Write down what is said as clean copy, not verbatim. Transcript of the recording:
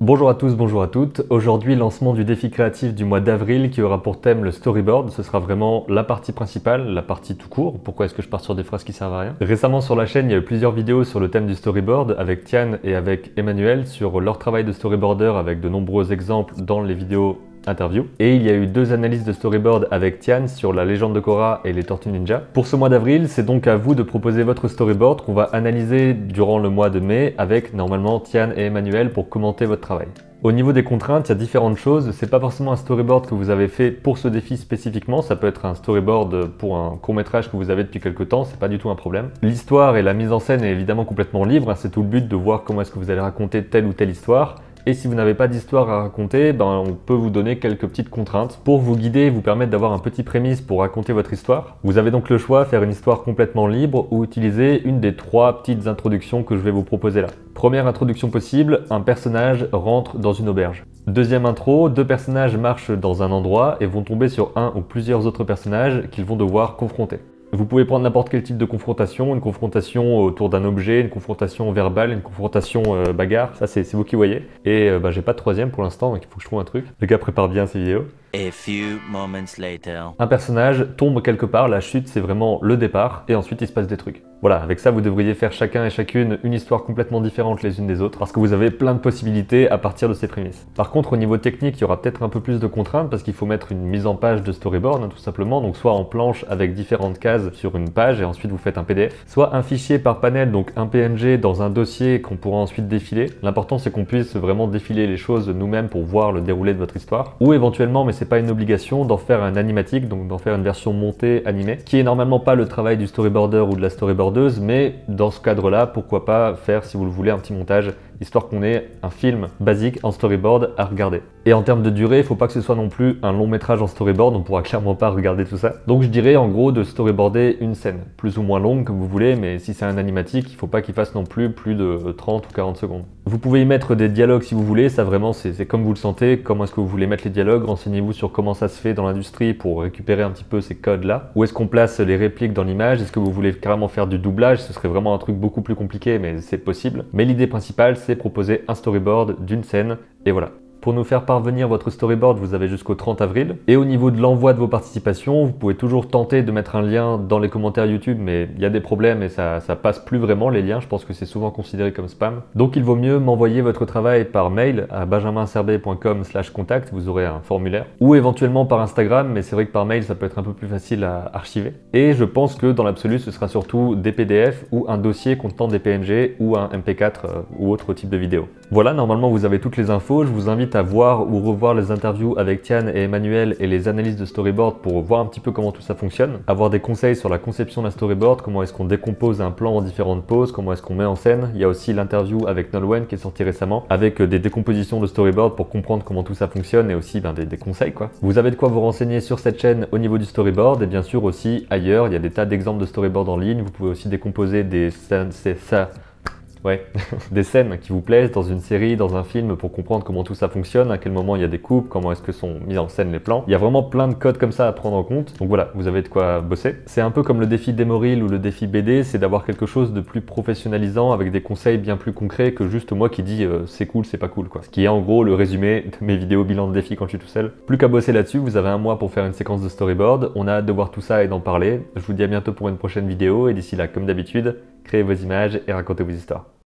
Bonjour à tous, bonjour à toutes. Aujourd'hui, lancement du défi créatif du mois d'avril qui aura pour thème le storyboard. Ce sera vraiment la partie principale, la partie tout court. Pourquoi est-ce que je pars sur des phrases qui servent à rien? Récemment sur la chaîne, il y a eu plusieurs vidéos sur le thème du storyboard avec Tian et avec Emmanuel sur leur travail de storyboarder avec de nombreux exemples dans les vidéos interview. Et il y a eu deux analyses de storyboard avec Tian sur la légende de Korra et les Tortues Ninja. Pour ce mois d'avril, c'est donc à vous de proposer votre storyboard qu'on va analyser durant le mois de mai avec normalement Tian et Emmanuel pour commenter votre travail. Au niveau des contraintes, il y a différentes choses. C'est pas forcément un storyboard que vous avez fait pour ce défi spécifiquement. Ça peut être un storyboard pour un court-métrage que vous avez depuis quelques temps. C'est pas du tout un problème. L'histoire et la mise en scène est évidemment complètement libre. C'est tout le but de voir comment est-ce que vous allez raconter telle ou telle histoire. Et si vous n'avez pas d'histoire à raconter, on peut vous donner quelques petites contraintes pour vous guider et vous permettre d'avoir un petit prémisse pour raconter votre histoire. Vous avez donc le choix, faire une histoire complètement libre ou utiliser une des trois petites introductions que je vais vous proposer là. Première introduction possible, un personnage rentre dans une auberge. Deuxième intro, deux personnages marchent dans un endroit et vont tomber sur un ou plusieurs autres personnages qu'ils vont devoir confronter. Vous pouvez prendre n'importe quel type de confrontation, une confrontation autour d'un objet, une confrontation verbale, une confrontation bagarre, ça c'est vous qui voyez. Et j'ai pas de troisième pour l'instant, donc il faut que je trouve un truc. Le gars prépare bien ses vidéos. A few moments later. Un personnage tombe quelque part, la chute c'est vraiment le départ, et ensuite il se passe des trucs. Voilà, avec ça vous devriez faire chacun et chacune une histoire complètement différente les unes des autres, parce que vous avez plein de possibilités à partir de ces prémices. Par contre au niveau technique, il y aura peut-être un peu plus de contraintes, parce qu'il faut mettre une mise en page de storyboard, tout simplement, donc soit en planche avec différentes cases sur une page, et ensuite vous faites un PDF, soit un fichier par panel, donc un PNG dans un dossier qu'on pourra ensuite défiler. L'important c'est qu'on puisse vraiment défiler les choses nous-mêmes pour voir le déroulé de votre histoire, ou éventuellement, mais c'est pas une obligation, d'en faire un animatique, donc d'en faire une version montée animée, qui est normalement pas le travail du storyboarder ou de la storyboardeuse, mais dans ce cadre-là, pourquoi pas faire, si vous le voulez, un petit montage, histoire qu'on ait un film basique en storyboard à regarder. Et en termes de durée, il faut pas que ce soit non plus un long métrage en storyboard, on pourra clairement pas regarder tout ça. Donc je dirais en gros de storyboarder une scène, plus ou moins longue comme vous voulez, mais si c'est un animatique, il faut pas qu'il fasse non plus de 30 ou 40 secondes. Vous pouvez y mettre des dialogues si vous voulez, ça vraiment c'est comme vous le sentez, comment est-ce que vous voulez mettre les dialogues, renseignez-vous sur comment ça se fait dans l'industrie pour récupérer un petit peu ces codes-là. Où est-ce qu'on place les répliques dans l'image, est-ce que vous voulez carrément faire du doublage, ce serait vraiment un truc beaucoup plus compliqué, mais c'est possible. Mais l'idée principale, c'est proposer un storyboard d'une scène, et voilà. Pour nous faire parvenir votre storyboard, vous avez jusqu'au 30 avril. Et au niveau de l'envoi de vos participations, vous pouvez toujours tenter de mettre un lien dans les commentaires YouTube, mais il y a des problèmes et ça passe plus vraiment les liens. Je pense que c'est souvent considéré comme spam. Donc il vaut mieux m'envoyer votre travail par mail à benjaminserbet.com/contact, vous aurez un formulaire. Ou éventuellement par Instagram, mais c'est vrai que par mail, ça peut être un peu plus facile à archiver. Et je pense que dans l'absolu, ce sera surtout des PDF ou un dossier contenant des PNG ou un MP4 ou autre type de vidéo. Voilà, normalement vous avez toutes les infos. Je vous invite à voir ou revoir les interviews avec Tian et Emmanuel et les analyses de storyboard pour voir un petit peu comment tout ça fonctionne, avoir des conseils sur la conception d'un storyboard, comment est-ce qu'on décompose un plan en différentes poses, comment est-ce qu'on met en scène. Il y a aussi l'interview avec Nolwenn qui est sortie récemment avec des décompositions de storyboard pour comprendre comment tout ça fonctionne et aussi des conseils quoi. Vous avez de quoi vous renseigner sur cette chaîne au niveau du storyboard et bien sûr aussi ailleurs, il y a des tas d'exemples de storyboard en ligne, vous pouvez aussi décomposer des scènes, des scènes qui vous plaisent dans une série, dans un film pour comprendre comment tout ça fonctionne, à quel moment il y a des coupes, comment est-ce que sont mis en scène les plans. Il y a vraiment plein de codes comme ça à prendre en compte. Donc voilà, vous avez de quoi bosser. C'est un peu comme le défi Demoril ou le défi BD, c'est d'avoir quelque chose de plus professionnalisant avec des conseils bien plus concrets que juste moi qui dis c'est cool, c'est pas cool quoi. Ce qui est en gros le résumé de mes vidéos bilan de défi quand je suis tout seul. Plus qu'à bosser là-dessus, vous avez un mois pour faire une séquence de storyboard. On a hâte de voir tout ça et d'en parler. Je vous dis à bientôt pour une prochaine vidéo et d'ici là, comme d'habitude, créez vos images et racontez vos histoires.